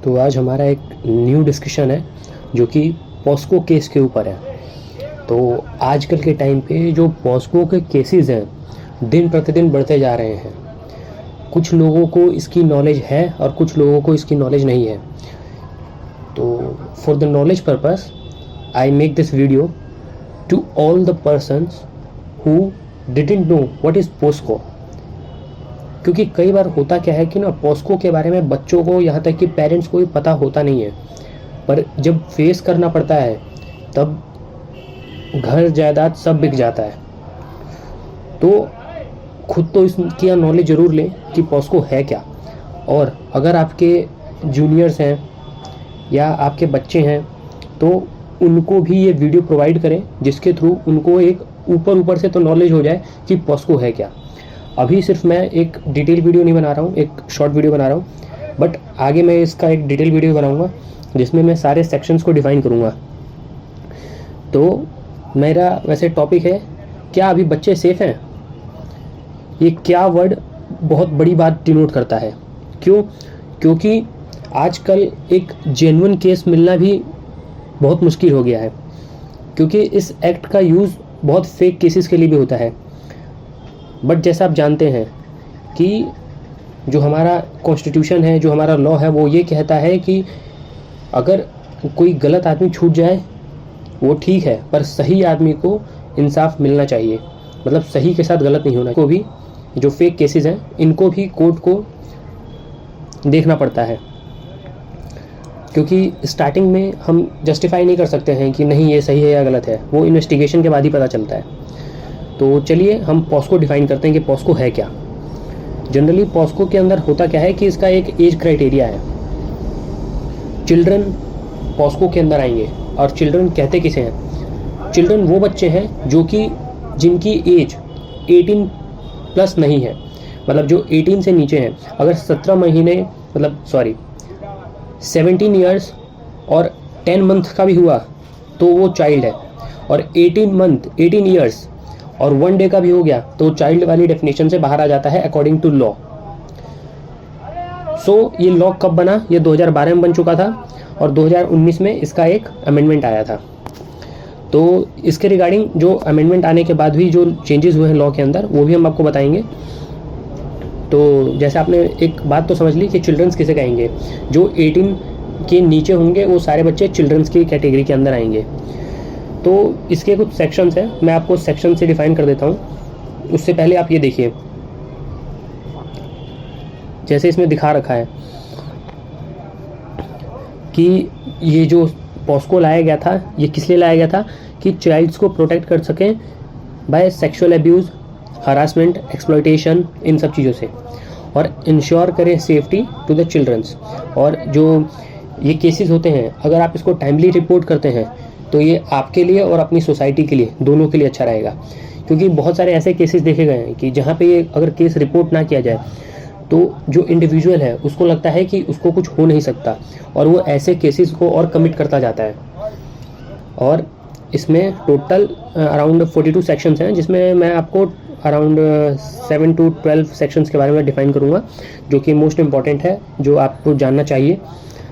तो आज हमारा एक न्यू डिस्कशन है जो कि पॉस्को केस के ऊपर है। तो आजकल के टाइम पे जो पॉस्को के केसेस हैं दिन प्रतिदिन बढ़ते जा रहे हैं। कुछ लोगों को इसकी नॉलेज है और कुछ लोगों को इसकी नॉलेज नहीं है। तो for the knowledge purpose I make this video to all the persons who didn't know what is POCSO. क्योंकि कई बार होता क्या है कि ना, पॉस्को के बारे में बच्चों को, यहाँ तक कि पेरेंट्स को भी पता होता नहीं है, पर जब फेस करना पड़ता है तब घर जायदाद सब बिक जाता है। तो खुद तो इसकी नॉलेज ज़रूर लें कि पॉस्को है क्या, और अगर आपके जूनियर्स हैं या आपके बच्चे हैं तो उनको भी ये वीडियो प्रोवाइड करें, जिसके थ्रू उनको एक ऊपर से तो नॉलेज हो जाए कि पॉस्को है क्या। अभी सिर्फ मैं एक डिटेल वीडियो नहीं बना रहा हूँ, एक शॉर्ट वीडियो बना रहा हूँ, बट आगे मैं इसका एक डिटेल वीडियो बनाऊँगा जिसमें मैं सारे सेक्शंस को डिफ़ाइन करूँगा। तो मेरा वैसे टॉपिक है, क्या अभी बच्चे सेफ़ हैं? ये क्या वर्ड बहुत बड़ी बात डिनोट करता है। क्यों? क्योंकि आजकल एक जेन्युइन केस मिलना भी बहुत मुश्किल हो गया है, क्योंकि इस एक्ट का यूज़ बहुत फेक केसेस के लिए भी होता है। बट जैसा आप जानते हैं कि जो हमारा कॉन्स्टिट्यूशन है, जो हमारा लॉ है, वो ये कहता है कि अगर कोई गलत आदमी छूट जाए वो ठीक है, पर सही आदमी को इंसाफ मिलना चाहिए। मतलब सही के साथ गलत नहीं होना। को भी जो फेक केसेस हैं इनको भी कोर्ट को देखना पड़ता है, क्योंकि स्टार्टिंग में हम जस्टिफाई नहीं कर सकते हैं कि नहीं ये सही है या गलत है, वो इन्वेस्टिगेशन के बाद ही पता चलता है। तो चलिए हम पॉस्को डिफ़ाइन करते हैं कि पॉस्को है क्या। जनरली पॉस्को के अंदर होता क्या है कि इसका एक एज क्राइटेरिया है। चिल्ड्रन पॉस्को के अंदर आएंगे, और चिल्ड्रन कहते किसे हैं? चिल्ड्रन वो बच्चे हैं जो कि जिनकी एज 18 प्लस नहीं है, मतलब जो 18 से नीचे हैं। अगर 17 महीने 17 ईयर्स और 10 मंथ का भी हुआ तो वो चाइल्ड है, और 18 ईयर्स और 1 डे का भी हो गया तो चाइल्ड वाली डेफिनेशन से बाहर आ जाता है अकॉर्डिंग टू लॉ। सो ये लॉ कब बना? ये 2012 में बन चुका था, और 2019 में इसका एक अमेंडमेंट आया था। तो इसके रिगार्डिंग जो अमेंडमेंट आने के बाद भी जो चेंजेस हुए हैं लॉ के अंदर, वो भी हम आपको बताएंगे। तो जैसे आपने एक बात तो समझ ली कि चिल्ड्रंस किसे कहेंगे। जो 18 के नीचे होंगे वो सारे बच्चे चिल्ड्रंस की कैटेगरी के अंदर आएंगे। तो इसके कुछ सेक्शंस हैं, मैं आपको सेक्शन से डिफ़ाइन कर देता हूँ। उससे पहले आप ये देखिए, जैसे इसमें दिखा रखा है कि ये जो पॉस्को लाया गया था, ये किस लिए लाया गया था? कि चाइल्ड्स को प्रोटेक्ट कर सकें by sexual abuse, harassment, exploitation, इन सब चीज़ों से, और इंश्योर करें सेफ्टी टू द चिल्ड्रंस। और जो ये केसेस होते हैं, अगर आप इसको टाइमली रिपोर्ट करते हैं तो ये आपके लिए और अपनी सोसाइटी के लिए, दोनों के लिए अच्छा रहेगा। क्योंकि बहुत सारे ऐसे केसेस देखे गए हैं कि जहाँ पे ये अगर केस रिपोर्ट ना किया जाए तो जो इंडिविजुअल है उसको लगता है कि उसको कुछ हो नहीं सकता, और वो ऐसे केसेस को और कमिट करता जाता है। और इसमें टोटल अराउंड 42 सेक्शंस हैं, जिसमें मैं आपको अराउंड 7 to 12 सेक्शंस के बारे में डिफ़ाइन करूँगा, जो कि मोस्ट इम्पॉर्टेंट है, जो आपको जानना चाहिए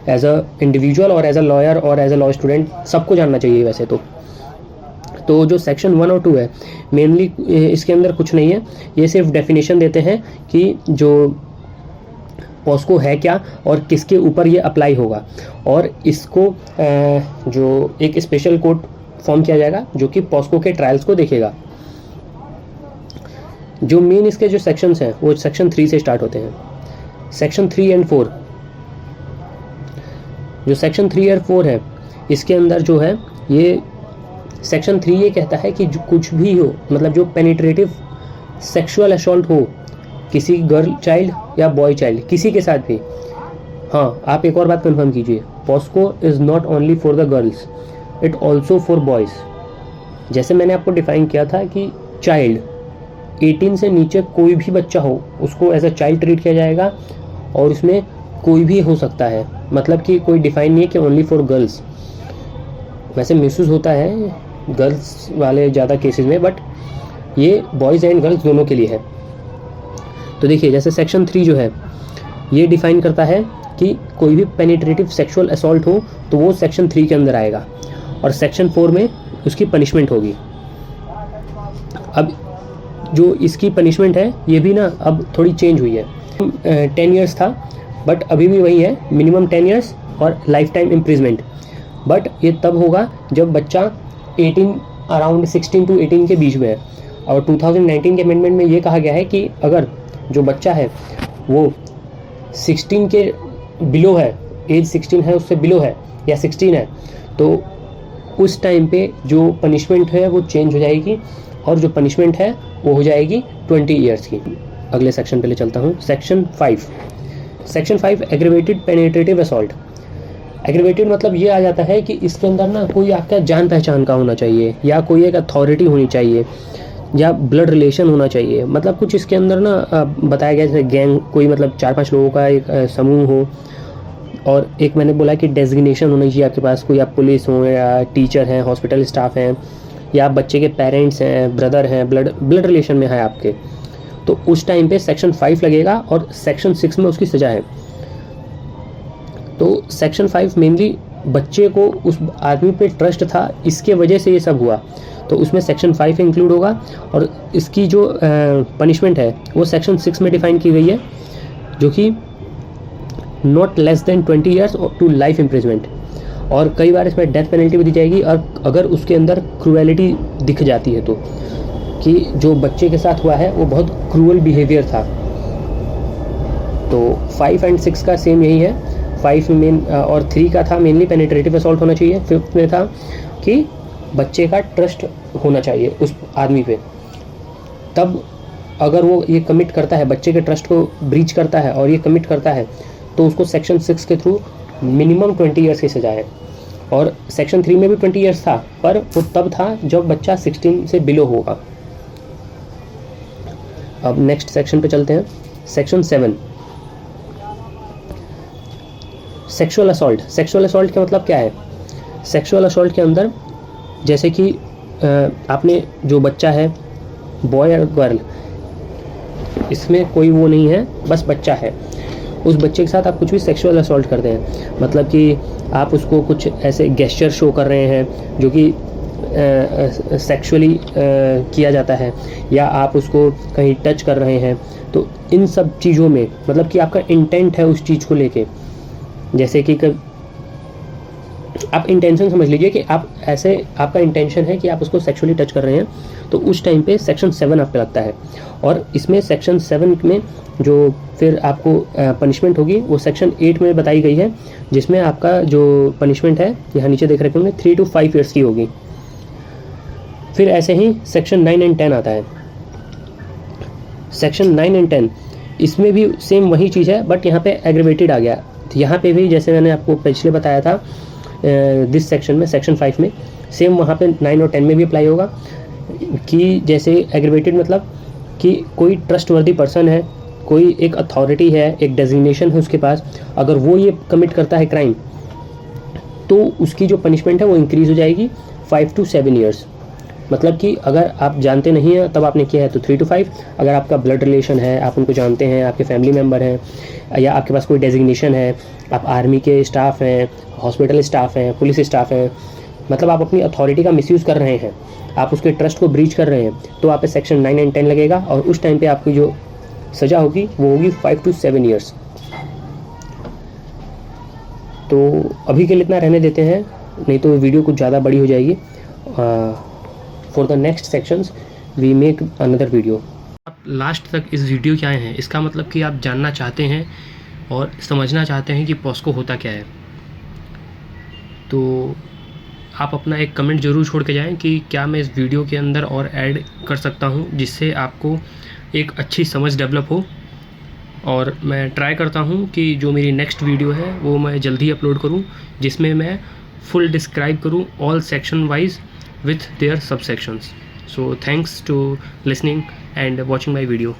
एज अ इंडिविजुअल और एज अ लॉयर और एज अ लॉ स्टूडेंट, सबको जानना चाहिए वैसे तो जो सेक्शन 1 और 2 है, मेनली इसके अंदर कुछ नहीं है, ये सिर्फ डेफिनेशन देते हैं कि जो पॉस्को है क्या और किसके ऊपर ये अप्लाई होगा। और इसको जो एक स्पेशल कोर्ट फॉर्म किया जाएगा जो कि पॉस्को के ट्रायल्स को देखेगा। जो मेन इसके जो सेक्शंस हैं वो सेक्शन 3 से स्टार्ट होते हैं। सेक्शन 3 and 4, जो सेक्शन 3 और 4 है, इसके अंदर जो है ये सेक्शन 3 ये कहता है कि जो कुछ भी हो, मतलब जो पेनिट्रेटिव सेक्सुअल असॉल्ट हो किसी गर्ल चाइल्ड या बॉय चाइल्ड, किसी के साथ भी। हाँ, आप एक और बात कंफर्म कीजिए, POCSO is not only for the girls, it also for boys. जैसे मैंने आपको डिफ़ाइन किया था कि चाइल्ड 18 से नीचे कोई भी बच्चा हो उसको एज अ चाइल्ड ट्रीट किया जाएगा, और उसमें कोई भी हो सकता है, मतलब कि कोई डिफ़ाइन नहीं है कि ओनली फॉर गर्ल्स। वैसे मिसयूज़ होता है गर्ल्स वाले ज़्यादा केसेस में, बट ये बॉयज़ एंड गर्ल्स दोनों के लिए है। तो देखिए, जैसे सेक्शन 3 जो है ये डिफ़ाइन करता है कि कोई भी पेनिट्रेटिव सेक्सुअल असॉल्ट हो तो वो सेक्शन 3 के अंदर आएगा, और सेक्शन 4 में उसकी पनिशमेंट होगी। अब जो इसकी पनिशमेंट है ये भी ना अब थोड़ी चेंज हुई है। 10 ईयर्स था बट अभी भी वही है, मिनिमम 10 ईयर्स और लाइफ टाइम इम्प्रिजमेंट। बट ये तब होगा जब बच्चा 18 अराउंड 16 टू 18 के बीच में है। और 2019 के अमेंडमेंट में ये कहा गया है कि अगर जो बच्चा है वो 16 के बिलो है, एज 16 है उससे बिलो है या 16 है, तो उस टाइम पे जो पनिशमेंट है वो चेंज हो जाएगी, और जो पनिशमेंट है वो हो जाएगी 20 ईयर्स की। अगले सेक्शन पे ले चलता हूँ। Section 5 aggravated penetrative assault. Aggravated मतलब ये आ जाता है कि इसके अंदर ना कोई आपका जान पहचान का होना चाहिए, या कोई एक अथॉरिटी होनी चाहिए, या ब्लड रिलेशन होना चाहिए। मतलब कुछ इसके अंदर ना बताया गया जैसे गैंग, कोई मतलब 4-5 लोगों का एक समूह हो, और एक मैंने बोला कि डेजिग्नेशन होनी चाहिए आपके पास, कोई आप पुलिस हो या टीचर हैं, हॉस्पिटल स्टाफ हैं, या आप बच्चे के पेरेंट्स हैं, ब्रदर हैं, ब्लड रिलेशन में है आपके, तो उस टाइम पे सेक्शन 5 लगेगा, और सेक्शन 6 में उसकी सज़ा है। तो सेक्शन 5 मेनली बच्चे को उस आदमी पे ट्रस्ट था, इसके वजह से ये सब हुआ, तो उसमें सेक्शन 5 इंक्लूड होगा। और इसकी जो पनिशमेंट है वो सेक्शन 6 में डिफाइन की गई है, जो कि not less than 20 years to life imprisonment. और कई बार इसमें डेथ पेनल्टी भी दी जाएगी, और अगर उसके अंदर क्रूएलिटी दिख जाती है, तो कि जो बच्चे के साथ हुआ है वो बहुत क्रूअल बिहेवियर था। तो 5 और 6 का सेम यही है। 5 मेन और 3 का था मेनली पेनिट्रेटिव असॉल्ट होना चाहिए। 5th में था कि बच्चे का ट्रस्ट होना चाहिए उस आदमी पे। तब अगर वो ये कमिट करता है, बच्चे के ट्रस्ट को ब्रीच करता है और ये कमिट करता है, तो उसको सेक्शन 6 के थ्रू मिनिमम 20 ईयर्स की सज़ा है। और सेक्शन 3 में भी 20 ईयर्स था, पर वो तब था जब बच्चा 16 से बिलो होगा। अब नेक्स्ट सेक्शन पे चलते हैं। Section 7 sexual assault. Sexual assault का मतलब क्या है? सेक्सुअल असॉल्ट के अंदर जैसे कि आपने जो बच्चा है, बॉय और गर्ल, इसमें कोई वो नहीं है, बस बच्चा है, उस बच्चे के साथ आप कुछ भी सेक्सुअल असॉल्ट करते हैं, मतलब कि आप उसको कुछ ऐसे गेस्चर शो कर रहे हैं जो कि सेक्सुअली किया जाता है, या आप उसको कहीं टच कर रहे हैं, तो इन सब चीज़ों में मतलब कि आपका इंटेंट है उस चीज़ को लेके। जैसे कि आप इंटेंशन समझ लीजिए कि आप ऐसे, आपका इंटेंशन है कि आप उसको सेक्सुअली टच कर रहे हैं, तो उस टाइम पे सेक्शन 7 आप पे लगता है। और इसमें सेक्शन 7 में जो फिर आपको पनिशमेंट होगी वो सेक्शन 8 में बताई गई है, जिसमें आपका जो पनिशमेंट है यहाँ नीचे देख रहे होंगे 3 to 5 ईयर्स की होगी। फिर ऐसे ही सेक्शन 9 और 10 आता है। सेक्शन 9 और 10 इसमें भी सेम वही चीज़ है, बट यहाँ पे एग्रीवेटेड आ गया। यहाँ पे भी जैसे मैंने आपको पिछले बताया था दिस सेक्शन में, सेक्शन 5 में, सेम वहाँ पे 9 और 10 में भी अप्लाई होगा। कि जैसे एग्रीवेटेड मतलब कि कोई ट्रस्टवर्दी पर्सन है, कोई एक अथॉरिटी है, एक डेजिग्नेशन है उसके पास, अगर वो ये कमिट करता है क्राइम, तो उसकी जो पनिशमेंट है वो इंक्रीज़ हो जाएगी 5 to 7 ईयर्स। मतलब कि अगर आप जानते नहीं हैं तब आपने किया है तो 3 to 5, अगर आपका ब्लड रिलेशन है, आप उनको जानते हैं, आपके फैमिली मेम्बर हैं, या आपके पास कोई डेजिग्नेशन है, आप आर्मी के स्टाफ हैं, हॉस्पिटल स्टाफ हैं, पुलिस स्टाफ हैं, मतलब आप अपनी अथॉरिटी का मिसयूज़ कर रहे हैं, आप उसके ट्रस्ट को ब्रीच कर रहे हैं, तो आप पे सेक्शन 9 और 10 लगेगा, और उस टाइम पे आपकी जो सज़ा होगी वो होगी 5 to 7 ईयर्स। तो अभी के लिए इतना रहने देते हैं, नहीं तो वीडियो कुछ ज़्यादा बड़ी हो जाएगी। For the next sections we make another video. आप लास्ट तक इस वीडियो के आए हैं, इसका मतलब कि आप जानना चाहते हैं और समझना चाहते हैं कि पॉस्को होता क्या है। तो आप अपना एक कमेंट ज़रूर छोड़ के जाएं कि क्या मैं इस वीडियो के अंदर और ऐड कर सकता हूं, जिससे आपको एक अच्छी समझ डेवलप हो। और मैं ट्राई करता हूं कि जो मेरी नेक्स्ट वीडियो है वो मैं जल्दी अपलोड करूं, जिसमें मैं फुल डिस्क्राइब करूं all section wise with their subsections. So thanks to listening and watching my video.